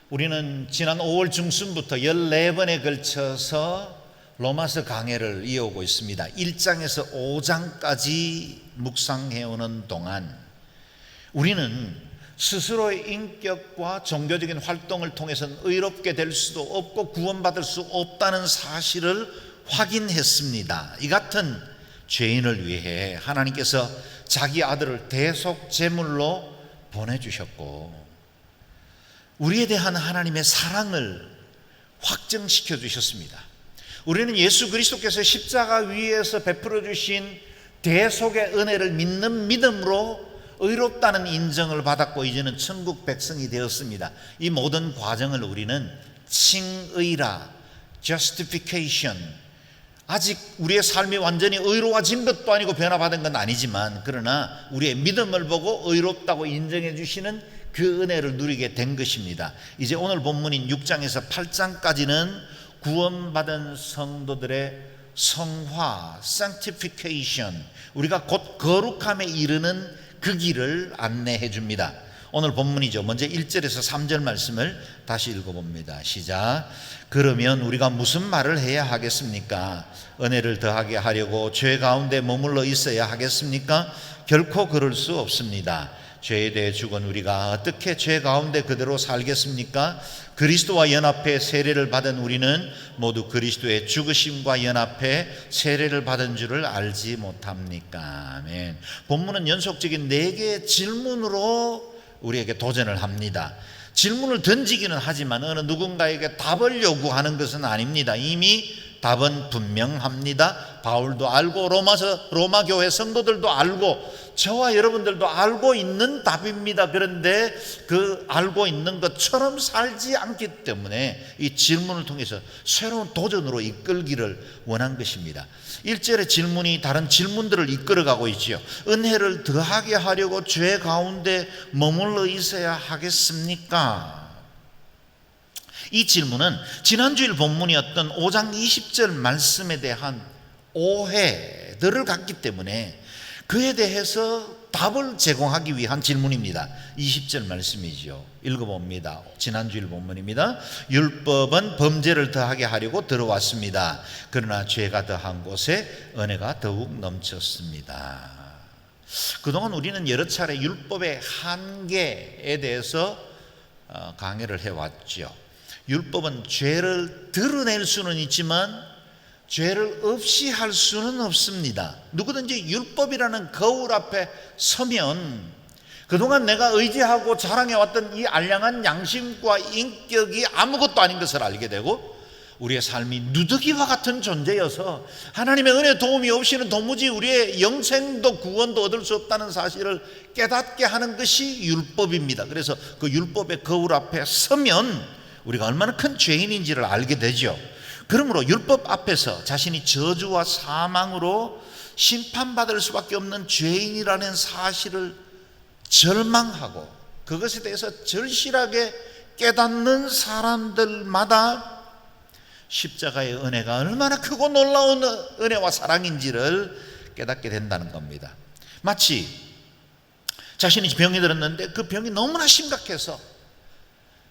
우리는 지난 5월 중순부터 14번에 걸쳐서 로마서 강해를 이어오고 있습니다. 1장에서 5장까지 묵상해오는 동안 우리는 스스로의 인격과 종교적인 활동을 통해서는 의롭게 될 수도 없고 구원받을 수 없다는 사실을 확인했습니다. 이 같은 죄인을 위해 하나님께서 자기 아들을 대속 제물로 보내주셨고 우리에 대한 하나님의 사랑을 확증시켜 주셨습니다. 우리는 예수 그리스도께서 십자가 위에서 베풀어 주신 대속의 은혜를 믿는 믿음으로 의롭다는 인정을 받았고 이제는 천국 백성이 되었습니다. 이 모든 과정을 우리는 칭의라, justification, 아직 우리의 삶이 완전히 의로워진 것도 아니고 변화받은 건 아니지만 그러나 우리의 믿음을 보고 의롭다고 인정해 주시는 그 은혜를 누리게 된 것입니다. 이제 오늘 본문인 6장에서 8장까지는 구원받은 성도들의 성화, sanctification, 우리가 곧 거룩함에 이르는 그 길을 안내해 줍니다. 오늘 본문이죠. 먼저 1절에서 3절 말씀을 다시 읽어봅니다. 시작. 그러면 우리가 무슨 말을 해야 하겠습니까? 은혜를 더하게 하려고 죄 가운데 머물러 있어야 하겠습니까? 결코 그럴 수 없습니다. 죄에 대해 죽은 우리가 어떻게 죄 가운데 그대로 살겠습니까? 그리스도와 연합해 세례를 받은 우리는 모두 그리스도의 죽으심과 연합해 세례를 받은 줄을 알지 못합니까? 아멘. 본문은 연속적인 4개의 질문으로 우리에게 도전을 합니다. 질문을 던지기는 하지만 어느 누군가에게 답을 요구하는 것은 아닙니다. 이미 답은 분명합니다. 바울도 알고 로마 교회 성도들도 알고 저와 여러분들도 알고 있는 답입니다. 그런데 그 알고 있는 것처럼 살지 않기 때문에 이 질문을 통해서 새로운 도전으로 이끌기를 원한 것입니다. 1절의 질문이 다른 질문들을 이끌어가고 있지요. 은혜를 더하게 하려고 죄 가운데 머물러 있어야 하겠습니까? 이 질문은 지난주일 본문이었던 5장 20절 말씀에 대한 오해들을 갖기 때문에 그에 대해서 답을 제공하기 위한 질문입니다. 20절 말씀이죠. 읽어봅니다. 지난주일 본문입니다. 율법은 범죄를 더하게 하려고 들어왔습니다. 그러나 죄가 더한 곳에 은혜가 더욱 넘쳤습니다. 그동안 우리는 여러 차례 율법의 한계에 대해서 강해를 해왔죠. 율법은 죄를 드러낼 수는 있지만 죄를 없이 할 수는 없습니다. 누구든지 율법이라는 거울 앞에 서면 그동안 내가 의지하고 자랑해왔던 이 알량한 양심과 인격이 아무것도 아닌 것을 알게 되고 우리의 삶이 누더기와 같은 존재여서 하나님의 은혜 도움이 없이는 도무지 우리의 영생도 구원도 얻을 수 없다는 사실을 깨닫게 하는 것이 율법입니다. 그래서 그 율법의 거울 앞에 서면 우리가 얼마나 큰 죄인인지를 알게 되죠. 그러므로 율법 앞에서 자신이 저주와 사망으로 심판받을 수밖에 없는 죄인이라는 사실을 절망하고 그것에 대해서 절실하게 깨닫는 사람들마다 십자가의 은혜가 얼마나 크고 놀라운 은혜와 사랑인지를 깨닫게 된다는 겁니다. 마치 자신이 병이 들었는데 그 병이 너무나 심각해서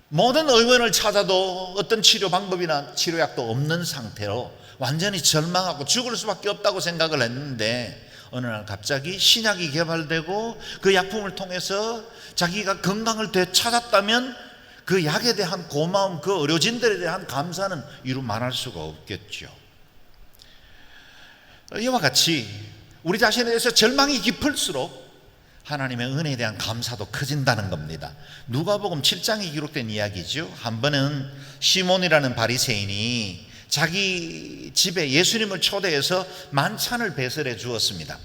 모든 의원을 찾아도 어떤 치료 방법이나 치료약도 없는 상태로 완전히 절망하고 죽을 수밖에 없다고 생각을 했는데 어느 날 갑자기 신약이 개발되고 그 약품을 통해서 자기가 건강을 되찾았다면 그 약에 대한 고마움, 그 의료진들에 대한 감사는 이루 말할 수가 없겠죠. 이와 같이 우리 자신에 대해서 절망이 깊을수록 하나님의 은혜에 대한 감사도 커진다는 겁니다. 누가복음 7장에 기록된 이야기죠. 한 번은 시몬이라는 바리새인이 자기 집에 예수님을 초대해서 만찬을 배설해 주었습니다.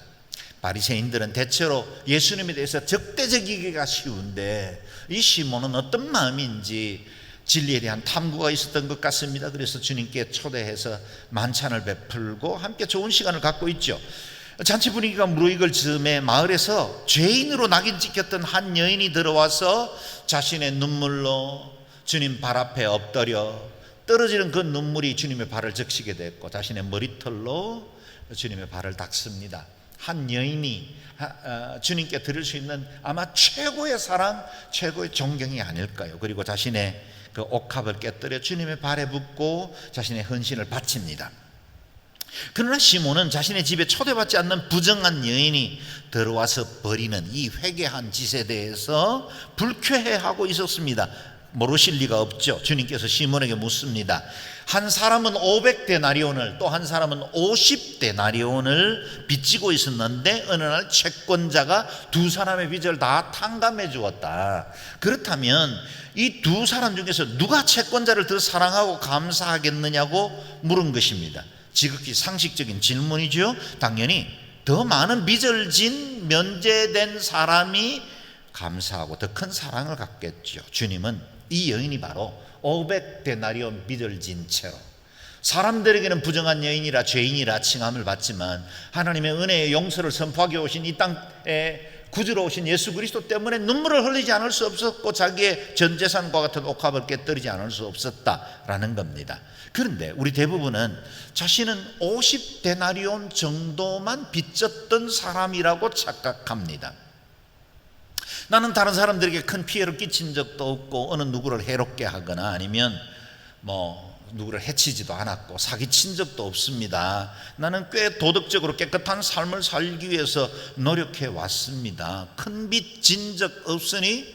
바리새인들은 대체로 예수님에 대해서 적대적이기가 쉬운데 이 시몬은 어떤 마음인지 진리에 대한 탐구가 있었던 것 같습니다. 그래서 주님께 초대해서 만찬을 베풀고 함께 좋은 시간을 갖고 있죠. 잔치 분위기가 무르익을 즈음에 마을에서 죄인으로 낙인 찍혔던 한 여인이 들어와서 자신의 눈물로 주님 발 앞에 엎드려 떨어지는 그 눈물이 주님의 발을 적시게 됐고 자신의 머리털로 주님의 발을 닦습니다. 한 여인이 주님께 드릴 수 있는 아마 최고의 사랑, 최고의 존경이 아닐까요? 그리고 자신의 그 옥합을 깨뜨려 주님의 발에 붓고 자신의 헌신을 바칩니다. 그러나 시몬은 자신의 집에 초대받지 않는 부정한 여인이 들어와서 벌이는 이 회개한 짓에 대해서 불쾌해하고 있었습니다. 모르실 리가 없죠. 주님께서 시몬에게 묻습니다. 한 사람은 500데나리온을 또 한 사람은 50데나리온을 빚지고 있었는데 어느 날 채권자가 두 사람의 빚을 다 탕감해 주었다. 그렇다면 이 두 사람 중에서 누가 채권자를 더 사랑하고 감사하겠느냐고 물은 것입니다. 지극히 상식적인 질문이죠. 당연히 더 많은 빚을 진 면제된 사람이 감사하고 더 큰 사랑을 갖겠죠. 주님은 이 여인이 바로 500데나리온 빚을 진 채로 사람들에게는 부정한 여인이라 죄인이라 칭함을 받지만 하나님의 은혜의 용서를 선포하게 오신 이 땅에 구주로 오신 예수 그리스도 때문에 눈물을 흘리지 않을 수 없었고 자기의 전 재산과 같은 옥합을 깨뜨리지 않을 수 없었다라는 겁니다. 그런데 우리 대부분은 자신은 50데나리온 정도만 빚졌던 사람이라고 착각합니다. 나는 다른 사람들에게 큰 피해를 끼친 적도 없고 어느 누구를 해롭게 하거나 아니면 누구를 해치지도 않았고 사기친 적도 없습니다. 나는 꽤 도덕적으로 깨끗한 삶을 살기 위해서 노력해 왔습니다. 큰 빚 진 적 없으니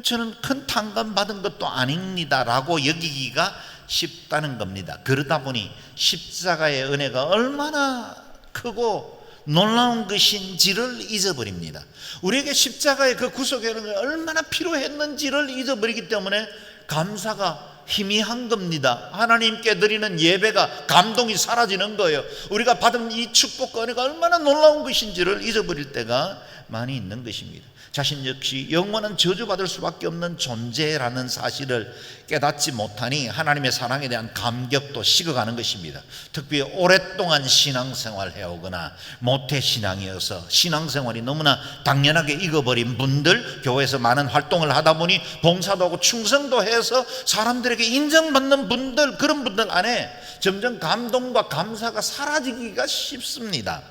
저는 큰 탕감 받은 것도 아닙니다 라고 여기기가 쉽다는 겁니다. 그러다 보니 십자가의 은혜가 얼마나 크고 놀라운 것인지를 잊어버립니다. 우리에게 십자가의 그 구속의 은혜가 얼마나 필요했는지를 잊어버리기 때문에 감사가 희미한 겁니다. 하나님께 드리는 예배가 감동이 사라지는 거예요. 우리가 받은 이 축복과 은혜가 얼마나 놀라운 것인지를 잊어버릴 때가 많이 있는 것입니다. 자신 역시 영원한 저주받을 수밖에 없는 존재라는 사실을 깨닫지 못하니 하나님의 사랑에 대한 감격도 식어가는 것입니다. 특히 오랫동안 신앙생활 해오거나 모태신앙이어서 신앙생활이 너무나 당연하게 익어버린 분들, 교회에서 많은 활동을 하다 보니 봉사도 하고 충성도 해서 사람들에게 인정받는 분들, 그런 분들 안에 점점 감동과 감사가 사라지기가 쉽습니다.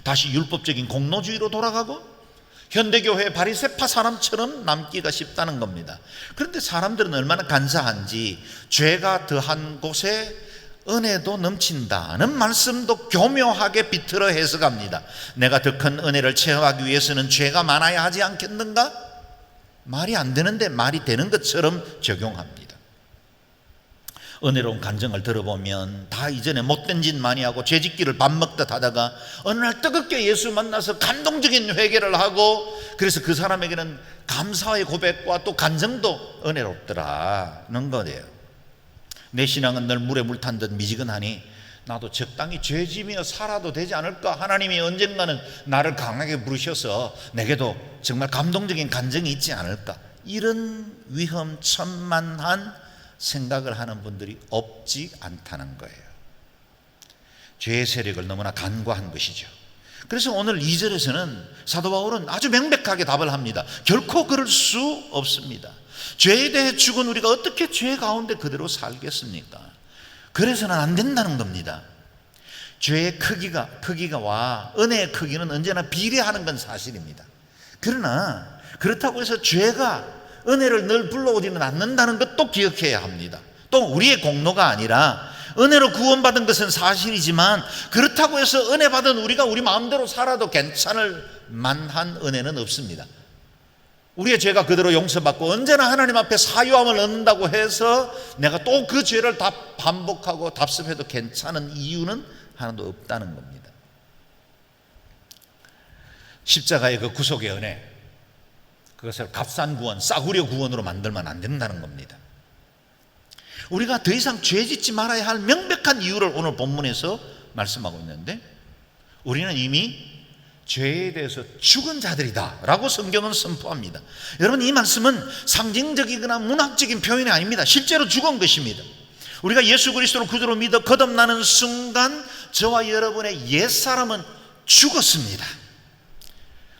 다시 율법적인 공로주의로 돌아가고 현대교회의 바리새파 사람처럼 남기가 쉽다는 겁니다. 그런데 사람들은 얼마나 간사한지 죄가 더한 곳에 은혜도 넘친다는 말씀도 교묘하게 비틀어 해석합니다. 내가 더 큰 은혜를 체험하기 위해서는 죄가 많아야 하지 않겠는가? 말이 안 되는데 말이 되는 것처럼 적용합니다. 은혜로운 간증을 들어보면 다 이전에 못된 짓 많이 하고 죄짓기를 밥 먹듯 하다가 어느 날 뜨겁게 예수 만나서 감동적인 회개를 하고 그래서 그 사람에게는 감사의 고백과 또 간증도 은혜롭더라는 거예요. 내 신앙은 늘 물에 물 탄 듯 미지근하니 나도 적당히 죄지며 살아도 되지 않을까? 하나님이 언젠가는 나를 강하게 부르셔서 내게도 정말 감동적인 간증이 있지 않을까? 이런 위험천만한 생각을 하는 분들이 없지 않다는 거예요. 죄의 세력을 너무나 간과한 것이죠. 그래서 오늘 2절에서는 사도 바울은 아주 명백하게 답을 합니다. 결코 그럴 수 없습니다. 죄에 대해 죽은 우리가 어떻게 죄 가운데 그대로 살겠습니까? 그래서는 안 된다는 겁니다. 죄의 크기와 은혜의 크기는 언제나 비례하는 건 사실입니다. 그러나 그렇다고 해서 죄가 은혜를 늘 불러오지는 않는다는 것도 기억해야 합니다. 또 우리의 공로가 아니라 은혜로 구원받은 것은 사실이지만 그렇다고 해서 은혜 받은 우리가 우리 마음대로 살아도 괜찮을 만한 은혜는 없습니다. 우리의 죄가 그대로 용서받고 언제나 하나님 앞에 사유함을 얻는다고 해서 내가 또 그 죄를 다 반복하고 답습해도 괜찮은 이유는 하나도 없다는 겁니다. 십자가의 그 구속의 은혜, 그것을 값싼 구원, 싸구려 구원으로 만들면 안 된다는 겁니다. 우리가 더 이상 죄짓지 말아야 할 명백한 이유를 오늘 본문에서 말씀하고 있는데 우리는 이미 죄에 대해서 죽은 자들이다 라고 성경은 선포합니다. 여러분, 이 말씀은 상징적이거나 문학적인 표현이 아닙니다. 실제로 죽은 것입니다. 우리가 예수 그리스도를 구주로 믿어 거듭나는 순간 저와 여러분의 옛사람은 죽었습니다.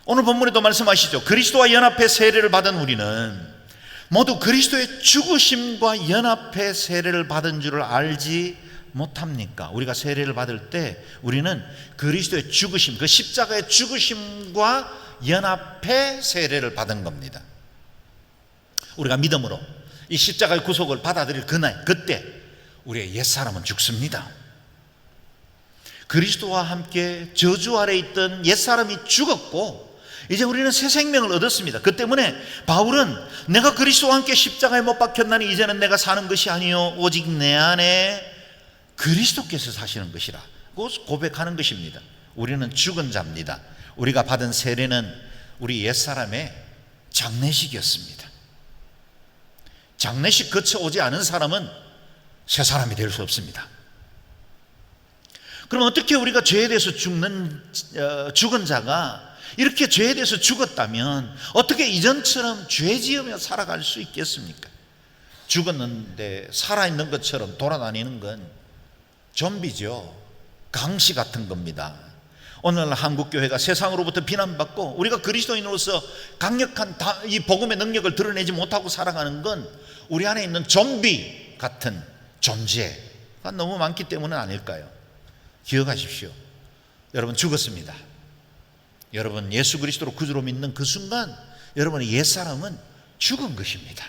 오늘 본문에도 말씀하시죠. 그리스도와 연합해 세례를 받은 우리는 모두 그리스도의 죽으심과 연합해 세례를 받은 줄을 알지 못합니까? 우리가 세례를 받을 때 우리는 그리스도의 죽으심, 그 십자가의 죽으심과 연합해 세례를 받은 겁니다. 우리가 믿음으로 이 십자가의 구속을 받아들일 그때 우리의 옛사람은 죽습니다. 그리스도와 함께 저주 아래 있던 옛사람이 죽었고 이제 우리는 새 생명을 얻었습니다. 그 때문에 바울은 내가 그리스도와 함께 십자가에 못 박혔나니 이제는 내가 사는 것이 아니요 오직 내 안에 그리스도께서 사시는 것이라고 고백하는 것입니다. 우리는 죽은 자입니다. 우리가 받은 세례는 우리 옛사람의 장례식이었습니다. 장례식 거쳐오지 않은 사람은 새 사람이 될 수 없습니다. 그럼 어떻게 우리가 죄에 대해서 죽은 자가 이렇게 죄에 대해서 죽었다면 어떻게 이전처럼 죄 지으며 살아갈 수 있겠습니까? 죽었는데 살아있는 것처럼 돌아다니는 건 좀비죠. 강시 같은 겁니다. 오늘날 한국교회가 세상으로부터 비난받고 우리가 그리스도인으로서 강력한 이 복음의 능력을 드러내지 못하고 살아가는 건 우리 안에 있는 좀비 같은 존재가 너무 많기 때문은 아닐까요? 기억하십시오. 여러분 죽었습니다. 여러분 예수 그리스도로 구주로 믿는 그 순간 여러분의 옛사람은 죽은 것입니다.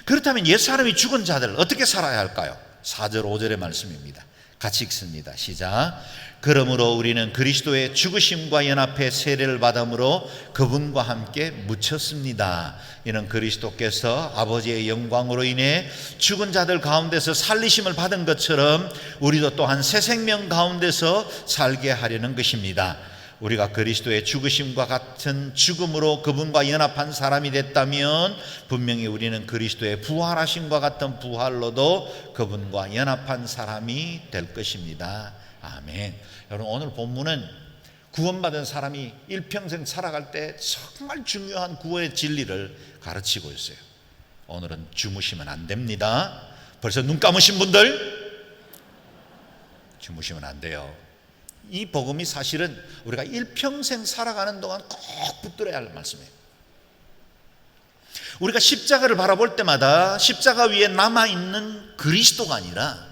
그렇다면 옛사람이 죽은 자들 어떻게 살아야 할까요? 4절 5절의 말씀입니다. 같이 읽습니다. 시작. 그러므로 우리는 그리스도의 죽으심과 연합해 세례를 받음으로 그분과 함께 묻혔습니다. 이는 그리스도께서 아버지의 영광으로 인해 죽은 자들 가운데서 살리심을 받은 것처럼 우리도 또한 새 생명 가운데서 살게 하려는 것입니다. 우리가 그리스도의 죽으심과 같은 죽음으로 그분과 연합한 사람이 됐다면 분명히 우리는 그리스도의 부활하심과 같은 부활로도 그분과 연합한 사람이 될 것입니다. 아멘. 여러분 오늘 본문은 구원받은 사람이 일평생 살아갈 때 정말 중요한 구원의 진리를 가르치고 있어요. 오늘은 주무시면 안 됩니다. 벌써 눈 감으신 분들 주무시면 안 돼요. 이 복음이 사실은 우리가 일평생 살아가는 동안 꼭 붙들어야 할 말씀이에요. 우리가 십자가를 바라볼 때마다 십자가 위에 남아있는 그리스도가 아니라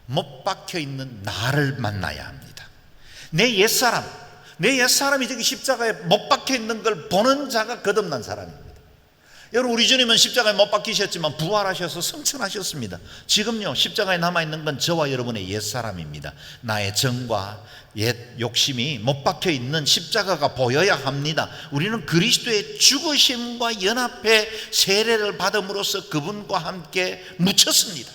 못 박혀있는 나를 만나야 합니다. 내 옛사람이 저기 십자가에 못 박혀있는 걸 보는 자가 거듭난 사람입니다. 여러분 우리 주님은 십자가에 못 박히셨지만 부활하셔서 승천하셨습니다. 지금요 십자가에 남아있는 건 저와 여러분의 옛사람입니다. 나의 정과 옛 욕심이 못 박혀있는 십자가가 보여야 합니다. 우리는 그리스도의 죽으심과 연합해 세례를 받음으로써 그분과 함께 묻혔습니다.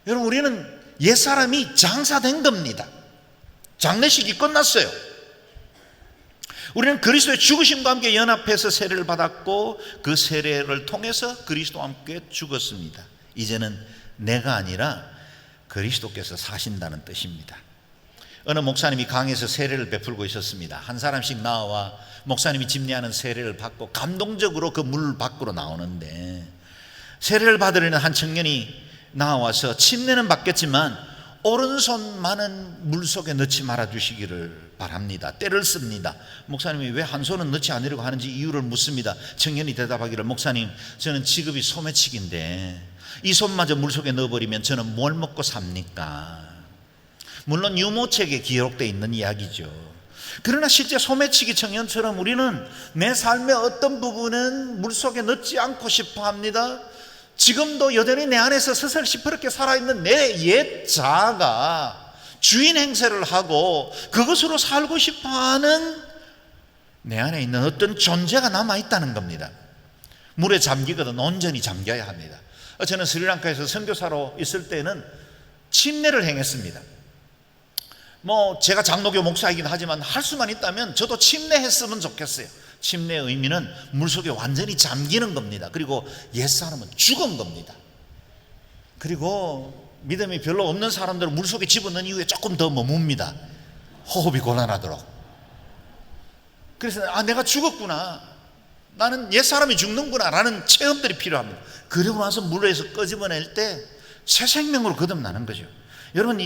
여러분 우리는 옛사람이 장사된 겁니다. 장례식이 끝났어요. 우리는 그리스도의 죽으심과 함께 연합해서 세례를 받았고 그 세례를 통해서 그리스도와 함께 죽었습니다. 이제는 내가 아니라 그리스도께서 사신다는 뜻입니다. 어느 목사님이 강에서 세례를 베풀고 있었습니다. 한 사람씩 나와 목사님이 집례하는 세례를 받고 감동적으로 그 물 밖으로 나오는데 세례를 받으려는 한 청년이 나와서 침례는 받겠지만 오른손만은 물속에 넣지 말아 주시기를 바랍니다. 때를 씁니다. 목사님이 왜 한 손은 넣지 않으려고 하는지 이유를 묻습니다. 청년이 대답하기를 목사님 저는 직업이 소매치기인데 이 손마저 물속에 넣어버리면 저는 뭘 먹고 삽니까? 물론 유모책에 기록되어 있는 이야기죠. 그러나 실제 소매치기 청년처럼 우리는 내 삶의 어떤 부분은 물속에 넣지 않고 싶어 합니다. 지금도 여전히 내 안에서 서슬 시퍼렇게 살아있는 내 옛 자아가 주인 행세를 하고 그것으로 살고 싶어하는 내 안에 있는 어떤 존재가 남아있다는 겁니다. 물에 잠기거든 온전히 잠겨야 합니다. 저는 스리랑카에서 선교사로 있을 때는 침례를 행했습니다. 제가 장로교 목사이긴 하지만 할 수만 있다면 저도 침례했으면 좋겠어요. 침례의 의미는 물속에 완전히 잠기는 겁니다. 그리고 옛사람은 죽은 겁니다. 그리고 믿음이 별로 없는 사람들은 물속에 집어넣은 이후에 조금 더 머뭅니다. 호흡이 곤란하도록. 그래서 내가 죽었구나, 나는 옛사람이 죽는구나 라는 체험들이 필요합니다. 그리고 나서 물에서 끄집어낼 때 새 생명으로 거듭나는 거죠. 여러분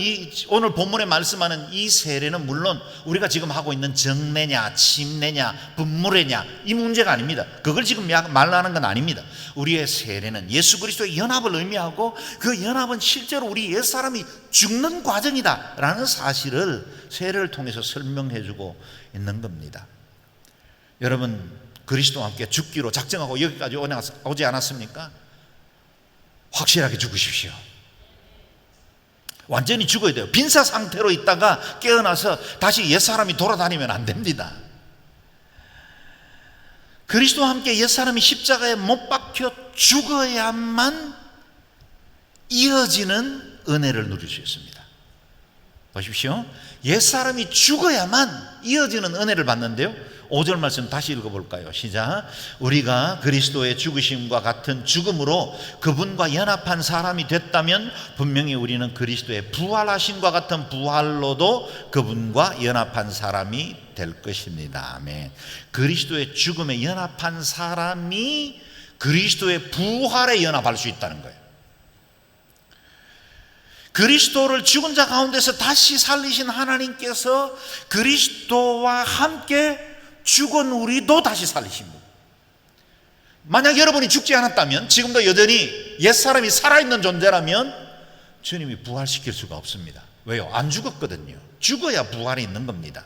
오늘 본문에 말씀하는 이 세례는 물론 우리가 지금 하고 있는 정례냐 침례냐 분무례냐 이 문제가 아닙니다. 그걸 지금 말하는 건 아닙니다. 우리의 세례는 예수 그리스도의 연합을 의미하고 그 연합은 실제로 우리 옛사람이 죽는 과정이다 라는 사실을 세례를 통해서 설명해 주고 있는 겁니다. 여러분 그리스도와 함께 죽기로 작정하고 여기까지 오지 않았습니까? 확실하게 죽으십시오. 완전히 죽어야 돼요. 빈사 상태로 있다가 깨어나서 다시 옛사람이 돌아다니면 안 됩니다. 그리스도와 함께 옛사람이 십자가에 못 박혀 죽어야만 이어지는 은혜를 누릴 수 있습니다. 보십시오. 옛사람이 죽어야만 이어지는 은혜를 받는데요, 5절 말씀 다시 읽어볼까요? 시작. 우리가 그리스도의 죽으심과 같은 죽음으로 그분과 연합한 사람이 됐다면 분명히 우리는 그리스도의 부활하심과 같은 부활로도 그분과 연합한 사람이 될 것입니다. 아멘. 그리스도의 죽음에 연합한 사람이 그리스도의 부활에 연합할 수 있다는 거예요. 그리스도를 죽은 자 가운데서 다시 살리신 하나님께서 그리스도와 함께 죽은 우리도 다시 살리십니다. 만약 여러분이 죽지 않았다면, 지금도 여전히 옛사람이 살아있는 존재라면 주님이 부활시킬 수가 없습니다. 왜요? 안 죽었거든요. 죽어야 부활이 있는 겁니다.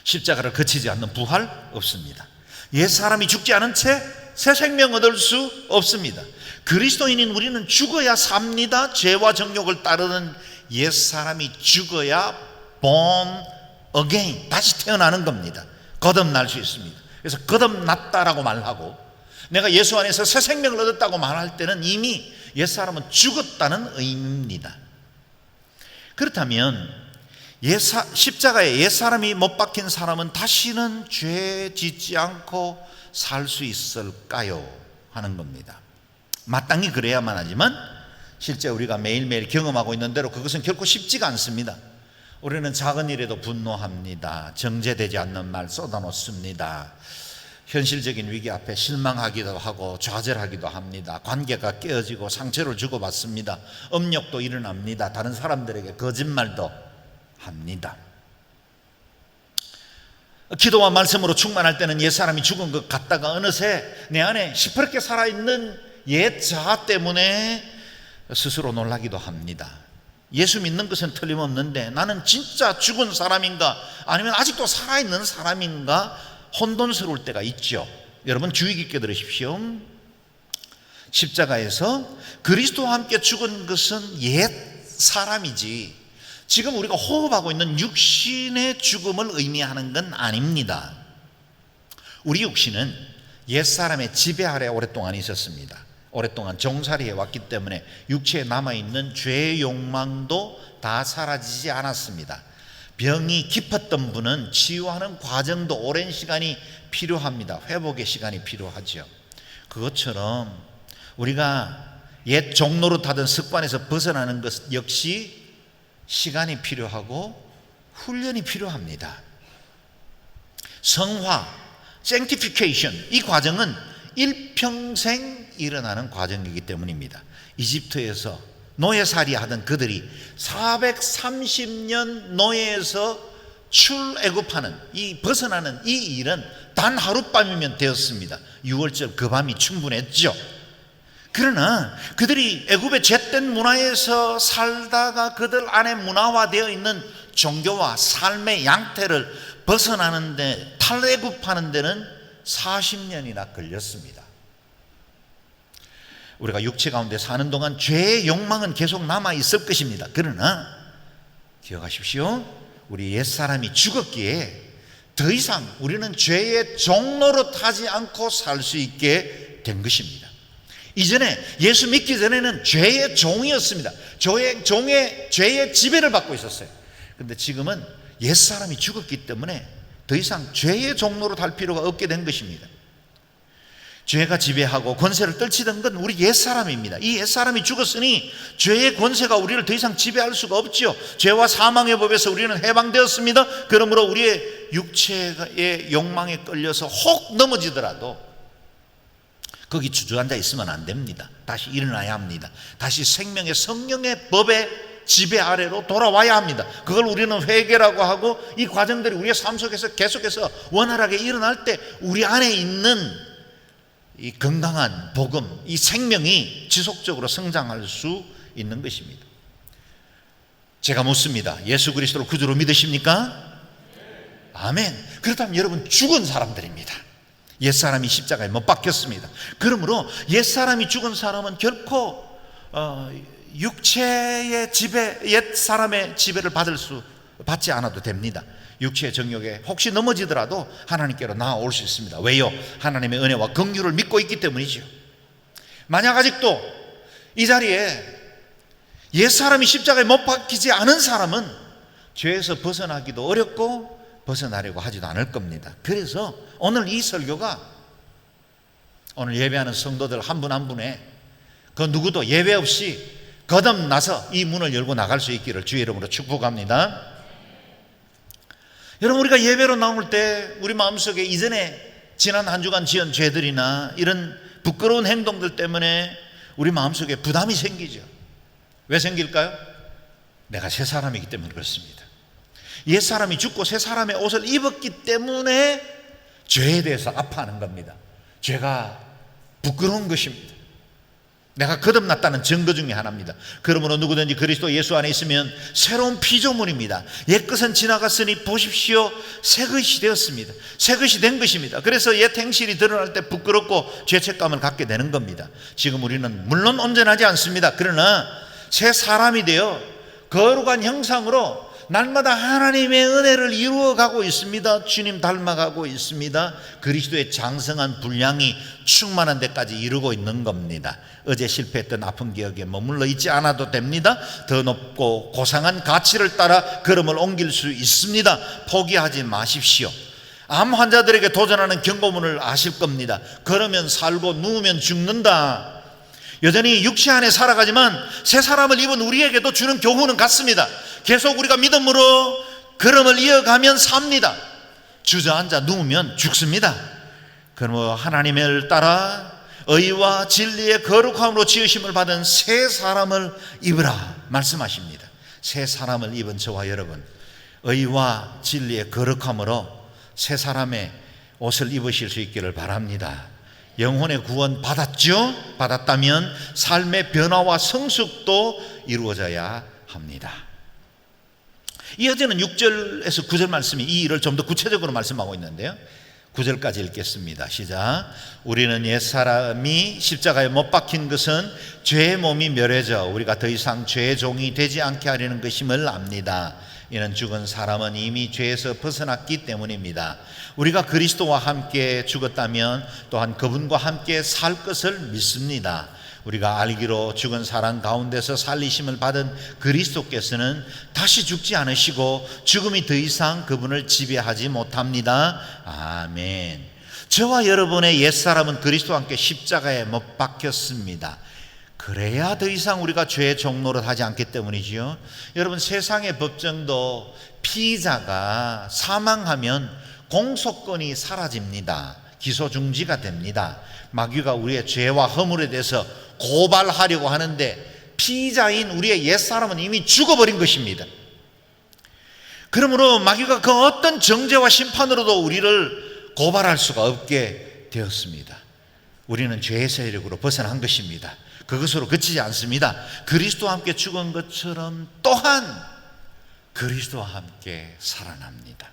십자가를 거치지 않는 부활 없습니다. 옛사람이 죽지 않은 채 새 생명 얻을 수 없습니다. 그리스도인인 우리는 죽어야 삽니다. 죄와 정욕을 따르는 옛사람이 죽어야 born again, 다시 태어나는 겁니다. 거듭날 수 있습니다. 그래서 거듭났다라고 말하고, 내가 예수 안에서 새 생명을 얻었다고 말할 때는 이미 옛사람은 죽었다는 의미입니다. 그렇다면 십자가에 옛사람이 못 박힌 사람은 다시는 죄 짓지 않고 살 수 있을까요? 하는 겁니다. 마땅히 그래야만 하지만 실제 우리가 매일매일 경험하고 있는 대로 그것은 결코 쉽지가 않습니다. 우리는 작은 일에도 분노합니다. 정제되지 않는 말 쏟아놓습니다. 현실적인 위기 앞에 실망하기도 하고 좌절하기도 합니다. 관계가 깨어지고 상처를 주고받습니다. 음욕도 일어납니다. 다른 사람들에게 거짓말도 합니다. 기도와 말씀으로 충만할 때는 옛사람이 죽은 것 같다가 어느새 내 안에 시퍼렇게 살아있는 옛 자아 때문에 스스로 놀라기도 합니다. 예수 믿는 것은 틀림없는데 나는 진짜 죽은 사람인가 아니면 아직도 살아있는 사람인가 혼돈스러울 때가 있죠. 여러분 주의 깊게 들으십시오. 십자가에서 그리스도와 함께 죽은 것은 옛 사람이지 지금 우리가 호흡하고 있는 육신의 죽음을 의미하는 건 아닙니다. 우리 육신은 옛사람의 지배 아래 오랫동안 있었습니다. 오랫동안 종살이 해왔기 때문에 육체에 남아있는 죄의 욕망도 다 사라지지 않았습니다. 병이 깊었던 분은 치유하는 과정도 오랜 시간이 필요합니다. 회복의 시간이 필요하죠. 그것처럼 우리가 옛 종로릇 하던 습관에서 벗어나는 것 역시 시간이 필요하고 훈련이 필요합니다. 성화, sanctification, 이 과정은 일평생 일어나는 과정이기 때문입니다. 이집트에서 노예살이 하던 그들이 430년 노예에서 출애굽하는 이 벗어나는 이 일은 단 하룻밤이면 되었습니다. 6월절 그 밤이 충분했죠. 그러나 그들이 애굽의 젬된 문화에서 살다가 그들 안에 문화화되어 있는 종교와 삶의 양태를 벗어나는데 탈애굽하는 데는 40년이나 걸렸습니다. 우리가 육체 가운데 사는 동안 죄의 욕망은 계속 남아있을 것입니다. 그러나 기억하십시오. 우리 옛사람이 죽었기에 더 이상 우리는 죄의 종노릇 하지 않고 살 수 있게 된 것입니다. 이전에 예수 믿기 전에는 죄의 종이었습니다. 죄의 지배를 받고 있었어요. 그런데 지금은 옛사람이 죽었기 때문에 더 이상 죄의 종로로 달 필요가 없게 된 것입니다. 죄가 지배하고 권세를 떨치던 건 우리 옛사람입니다. 이 옛사람이 죽었으니 죄의 권세가 우리를 더 이상 지배할 수가 없죠. 죄와 사망의 법에서 우리는 해방되었습니다. 그러므로 우리의 육체의 욕망에 끌려서 혹 넘어지더라도 거기 주저앉아 있으면 안 됩니다. 다시 일어나야 합니다. 다시 생명의 성령의 법의 지배 아래로 돌아와야 합니다. 그걸 우리는 회개라고 하고, 이 과정들이 우리의 삶 속에서 계속해서 원활하게 일어날 때 우리 안에 있는 이 건강한 복음, 이 생명이 지속적으로 성장할 수 있는 것입니다. 제가 묻습니다. 예수 그리스도를 구주로 믿으십니까? 아멘. 그렇다면 여러분, 죽은 사람들입니다. 옛사람이 십자가에 못 박혔습니다. 그러므로 옛사람이 죽은 사람은 결코 육체의 지배, 옛사람의 지배를 받지 않아도 됩니다. 육체의 정욕에 혹시 넘어지더라도 하나님께로 나아올 수 있습니다. 왜요? 하나님의 은혜와 긍휼을 믿고 있기 때문이죠. 만약 아직도 이 자리에 옛사람이 십자가에 못 박히지 않은 사람은 죄에서 벗어나기도 어렵고 벗어나려고 하지도 않을 겁니다. 그래서 오늘 이 설교가 오늘 예배하는 성도들 한 분 한 분의 그 누구도 예외 없이 거듭나서 이 문을 열고 나갈 수 있기를 주의 이름으로 축복합니다. 여러분, 우리가 예배로 나올 때 우리 마음속에 이전에 지난 한 주간 지은 죄들이나 이런 부끄러운 행동들 때문에 우리 마음속에 부담이 생기죠. 왜 생길까요? 내가 새 사람이기 때문에 그렇습니다. 옛사람이 죽고 새 사람의 옷을 입었기 때문에 죄에 대해서 아파하는 겁니다. 죄가 부끄러운 것입니다. 내가 거듭났다는 증거 중에 하나입니다. 그러므로 누구든지 그리스도 예수 안에 있으면 새로운 피조물입니다. 옛것은 지나갔으니 보십시오, 새것이 되었습니다. 새것이 된 것입니다. 그래서 옛 행실이 드러날 때 부끄럽고 죄책감을 갖게 되는 겁니다. 지금 우리는 물론 온전하지 않습니다. 그러나 새 사람이 되어 거룩한 형상으로 날마다 하나님의 은혜를 이루어가고 있습니다. 주님 닮아가고 있습니다. 그리스도의 장성한 분량이 충만한 데까지 이루고 있는 겁니다. 어제 실패했던 아픈 기억에 머물러 있지 않아도 됩니다. 더 높고 고상한 가치를 따라 걸음을 옮길 수 있습니다. 포기하지 마십시오. 암 환자들에게 도전하는 경고문을 아실 겁니다. 걸으면 살고 누우면 죽는다. 여전히 육체 안에 살아가지만 새 사람을 입은 우리에게도 주는 교훈은 같습니다. 계속 우리가 믿음으로 걸음을 이어가면 삽니다. 주저앉아 누우면 죽습니다. 그러므로 하나님을 따라 의와 진리의 거룩함으로 지으심을 받은 새 사람을 입으라 말씀하십니다. 새 사람을 입은 저와 여러분, 의와 진리의 거룩함으로 새 사람의 옷을 입으실 수 있기를 바랍니다. 영혼의 구원 받았죠? 받았다면 삶의 변화와 성숙도 이루어져야 합니다. 이어지는 6절에서 9절 말씀이 이 일을 좀 더 구체적으로 말씀하고 있는데요, 9절까지 읽겠습니다. 시작. 우리는 옛사람이 십자가에 못 박힌 것은 죄의 몸이 멸해져 우리가 더 이상 죄의 종이 되지 않게 하려는 것임을 압니다. 이는 죽은 사람은 이미 죄에서 벗어났기 때문입니다. 우리가 그리스도와 함께 죽었다면 또한 그분과 함께 살 것을 믿습니다. 우리가 알기로 죽은 사람 가운데서 살리심을 받은 그리스도께서는 다시 죽지 않으시고 죽음이 더 이상 그분을 지배하지 못합니다. 아멘. 저와 여러분의 옛사람은 그리스도와 함께 십자가에 못 박혔습니다. 그래야 더 이상 우리가 죄의 종노릇 하지 않기 때문이지요. 여러분, 세상의 법정도 피의자가 사망하면 공소권이 사라집니다. 기소 중지가 됩니다. 마귀가 우리의 죄와 허물에 대해서 고발하려고 하는데 피의자인 우리의 옛사람은 이미 죽어버린 것입니다. 그러므로 마귀가 그 어떤 정죄와 심판으로도 우리를 고발할 수가 없게 되었습니다. 우리는 죄의 세력으로 벗어난 것입니다. 그것으로 그치지 않습니다. 그리스도와 함께 죽은 것처럼 또한 그리스도와 함께 살아납니다.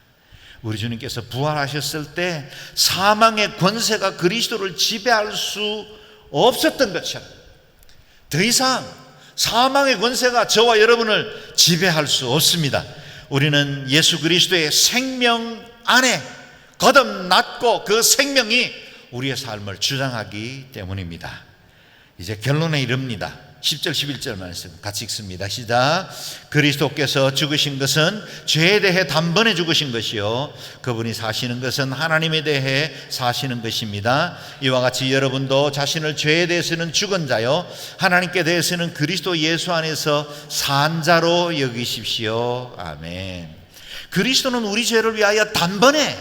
우리 주님께서 부활하셨을 때 사망의 권세가 그리스도를 지배할 수 없었던 것처럼 더 이상 사망의 권세가 저와 여러분을 지배할 수 없습니다. 우리는 예수 그리스도의 생명 안에 거듭났고 그 생명이 우리의 삶을 주장하기 때문입니다. 이제 결론에 이릅니다. 10절 11절 말씀 같이 읽습니다. 시작. 그리스도께서 죽으신 것은 죄에 대해 단번에 죽으신 것이요 그분이 사시는 것은 하나님에 대해 사시는 것입니다. 이와 같이 여러분도 자신을 죄에 대해서는 죽은 자요 하나님께 대해서는 그리스도 예수 안에서 산 자로 여기십시오. 아멘. 그리스도는 우리 죄를 위하여 단번에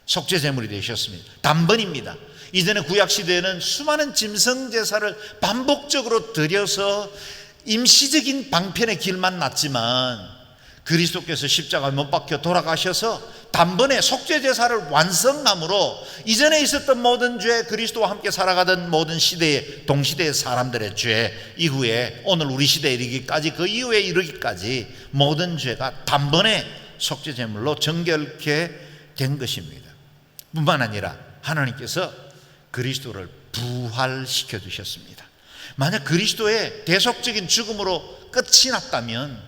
속죄 제물이 되셨습니다. 단번입니다. 이전에 구약시대에는 수많은 짐승제사를 반복적으로 드려서 임시적인 방편의 길만 났지만 그리스도께서 십자가에 못 박혀 돌아가셔서 단번에 속죄제사를 완성함으로 이전에 있었던 모든 죄, 그리스도와 함께 살아가던 모든 시대의 동시대의 사람들의 죄 이후에 오늘 우리 시대에 이르기까지 그 이후에 이르기까지 모든 죄가 단번에 속죄 제물로 정결케 된 것입니다. 뿐만 아니라 하나님께서 그리스도를 부활시켜 주셨습니다. 만약 그리스도의 대속적인 죽음으로 끝이 났다면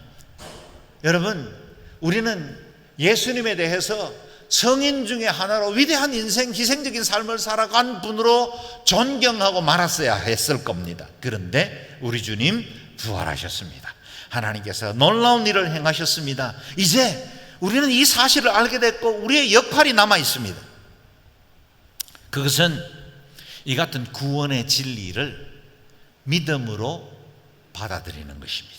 여러분, 우리는 예수님에 대해서 성인 중에 하나로 위대한 인생, 희생적인 삶을 살아간 분으로 존경하고 말았어야 했을 겁니다. 그런데 우리 주님 부활하셨습니다. 하나님께서 놀라운 일을 행하셨습니다. 이제 우리는 이 사실을 알게 됐고 우리의 역할이 남아 있습니다. 그것은 이 같은 구원의 진리를 믿음으로 받아들이는 것입니다.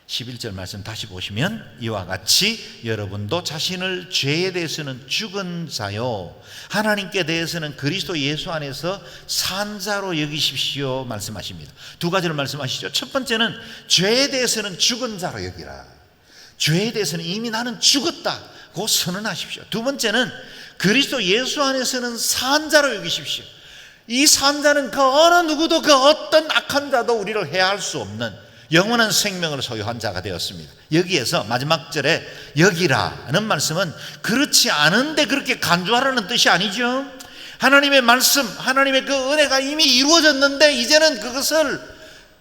11절 말씀 다시 보시면 이와 같이 여러분도 자신을 죄에 대해서는 죽은 자요 하나님께 대해서는 그리스도 예수 안에서 산 자로 여기십시오 말씀하십니다. 두 가지를 말씀하시죠. 첫 번째는 죄에 대해서는 죽은 자로 여기라. 죄에 대해서는 이미 나는 죽었다고 선언하십시오. 두 번째는 그리스도 예수 안에서는 산 자로 여기십시오. 이 산 자는 그 어느 누구도 그 어떤 악한 자도 우리를 해할 수 없는 영원한 생명을 소유한 자가 되었습니다. 여기에서 마지막 절에 여기라는 말씀은 그렇지 않은데 그렇게 간주하라는 뜻이 아니죠. 하나님의 말씀, 하나님의 그 은혜가 이미 이루어졌는데 이제는 그것을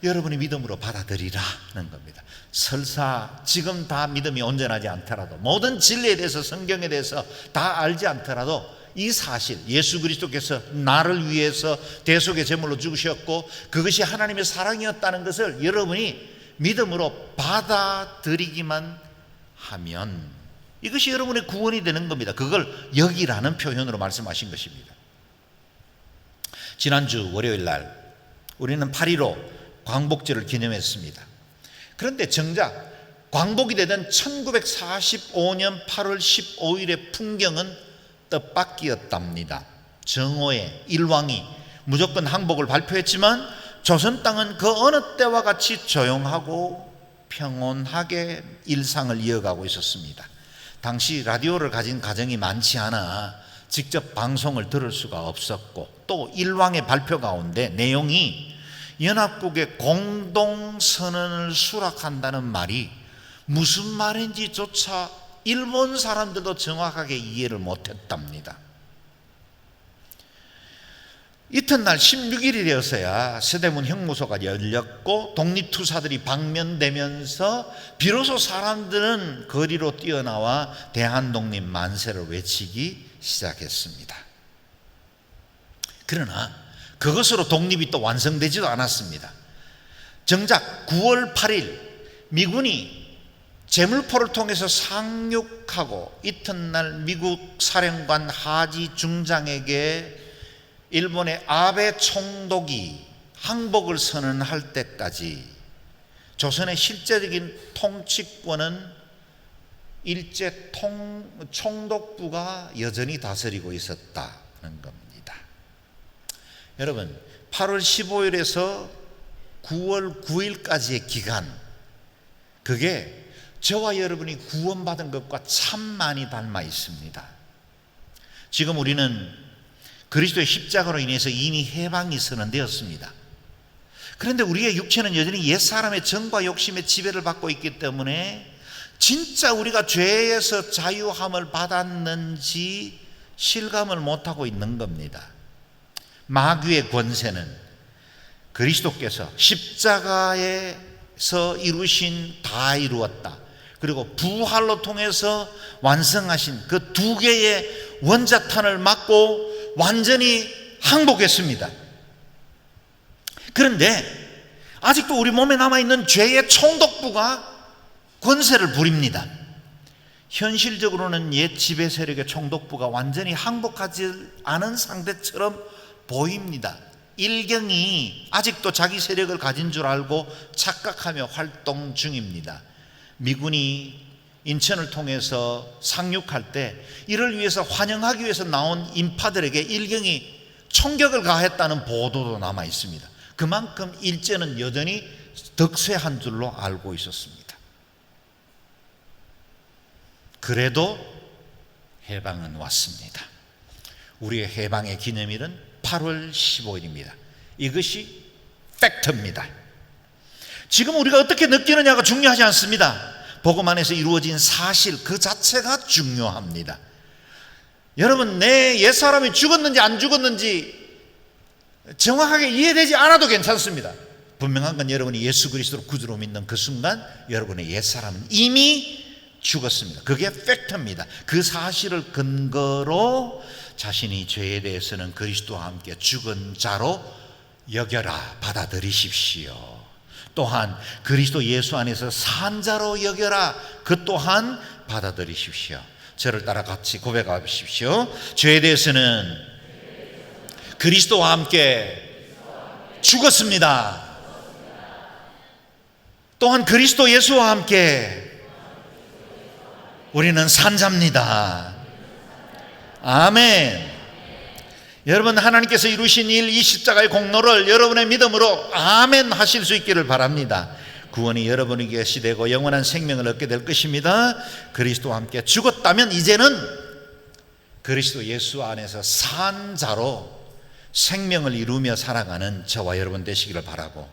여러분이 믿음으로 받아들이라는 겁니다. 설사 지금 다 믿음이 온전하지 않더라도, 모든 진리에 대해서, 성경에 대해서 다 알지 않더라도 이 사실, 예수 그리스도께서 나를 위해서 대속의 제물로 죽으셨고 그것이 하나님의 사랑이었다는 것을 여러분이 믿음으로 받아들이기만 하면 이것이 여러분의 구원이 되는 겁니다. 그걸 여기라는 표현으로 말씀하신 것입니다. 지난주 월요일 날 우리는 8.15 광복절을 기념했습니다. 그런데 정작 광복이 되던 1945년 8월 15일의 풍경은 뜻밖이었답니다. 정오에 일왕이 무조건 항복을 발표했지만 조선 땅은 그 어느 때와 같이 조용하고 평온하게 일상을 이어가고 있었습니다. 당시 라디오를 가진 가정이 많지 않아 직접 방송을 들을 수가 없었고 또 일왕의 발표 가운데 내용이 연합국의 공동선언을 수락한다는 말이 무슨 말인지조차 일본 사람들도 정확하게 이해를 못했답니다. 이튿날 16일이 되어서야 서대문 형무소가 열렸고 독립투사들이 방면되면서 비로소 사람들은 거리로 뛰어나와 대한독립 만세를 외치기 시작했습니다. 그러나 그것으로 독립이 또 완성되지도 않았습니다. 정작 9월 8일 미군이 제물포를 통해서 상륙하고 이튿날 미국 사령관 하지 중장에게 일본의 아베 총독이 항복을 선언할 때까지 조선의 실제적인 통치권은 일제 총독부가 여전히 다스리고 있었다는 겁니다. 여러분, 8월 15일에서 9월 9일까지의 기간, 그게 저와 여러분이 구원받은 것과 참 많이 닮아 있습니다. 지금 우리는 그리스도의 십자가로 인해서 이미 해방이 선언되었습니다. 그런데 우리의 육체는 여전히 옛사람의 정과 욕심의 지배를 받고 있기 때문에 진짜 우리가 죄에서 자유함을 받았는지 실감을 못하고 있는 겁니다. 마귀의 권세는 그리스도께서 십자가에서 이루신 다 이루었다, 그리고 부활로 통해서 완성하신 그 두 개의 원자탄을 맞고 완전히 항복했습니다. 그런데 아직도 우리 몸에 남아있는 죄의 총독부가 권세를 부립니다. 현실적으로는 옛 지배 세력의 총독부가 완전히 항복하지 않은 상태처럼 보입니다. 일경이 아직도 자기 세력을 가진 줄 알고 착각하며 활동 중입니다. 미군이 인천을 통해서 상륙할 때 이를 위해서 환영하기 위해서 나온 인파들에게 일경이 총격을 가했다는 보도도 남아 있습니다. 그만큼 일제는 여전히 득세한 줄로 알고 있었습니다. 그래도 해방은 왔습니다. 우리의 해방의 기념일은 8월 15일입니다. 이것이 팩트입니다. 지금 우리가 어떻게 느끼느냐가 중요하지 않습니다. 복음 안에서 이루어진 사실 그 자체가 중요합니다. 여러분, 내 옛사람이 죽었는지 안 죽었는지 정확하게 이해되지 않아도 괜찮습니다. 분명한 건 여러분이 예수 그리스도를 구주로 믿는 그 순간 여러분의 옛사람은 이미 죽었습니다. 그게 팩트입니다. 그 사실을 근거로 자신이 죄에 대해서는 그리스도와 함께 죽은 자로 여겨라, 받아들이십시오. 또한 그리스도 예수 안에서 산 자로 여겨라, 그 또한 받아들이십시오. 저를 따라 같이 고백하십시오. 죄에 대해서는 그리스도와 함께 죽었습니다. 또한 그리스도 예수와 함께 우리는 산 자입니다. 아멘. 여러분, 하나님께서 이루신 일, 이 십자가의 공로를 여러분의 믿음으로 아멘 하실 수 있기를 바랍니다. 구원이 여러분에게 시되고 영원한 생명을 얻게 될 것입니다. 그리스도와 함께 죽었다면 이제는 그리스도 예수 안에서 산 자로 생명을 이루며 살아가는 저와 여러분 되시기를 바라고,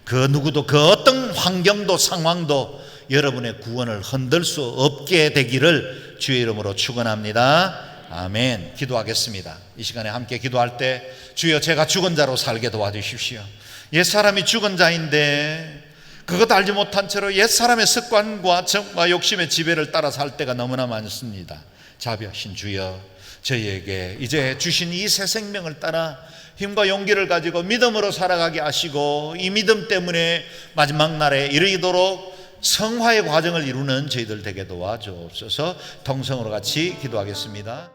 그 누구도 그 어떤 환경도 상황도 여러분의 구원을 흔들 수 없게 되기를 주의 이름으로 축원합니다. 아멘. 기도하겠습니다. 이 시간에 함께 기도할 때 주여, 제가 죽은 자로 살게 도와주십시오. 옛사람이 죽은 자인데 그것 알지 못한 채로 옛사람의 습관과 정과 욕심의 지배를 따라 살 때가 너무나 많습니다. 자비하신 주여, 저희에게 이제 주신 이 새 생명을 따라 힘과 용기를 가지고 믿음으로 살아가게 하시고, 이 믿음 때문에 마지막 날에 이르도록 성화의 과정을 이루는 저희들 되게 도와주옵소서. 통성으로 같이 기도하겠습니다.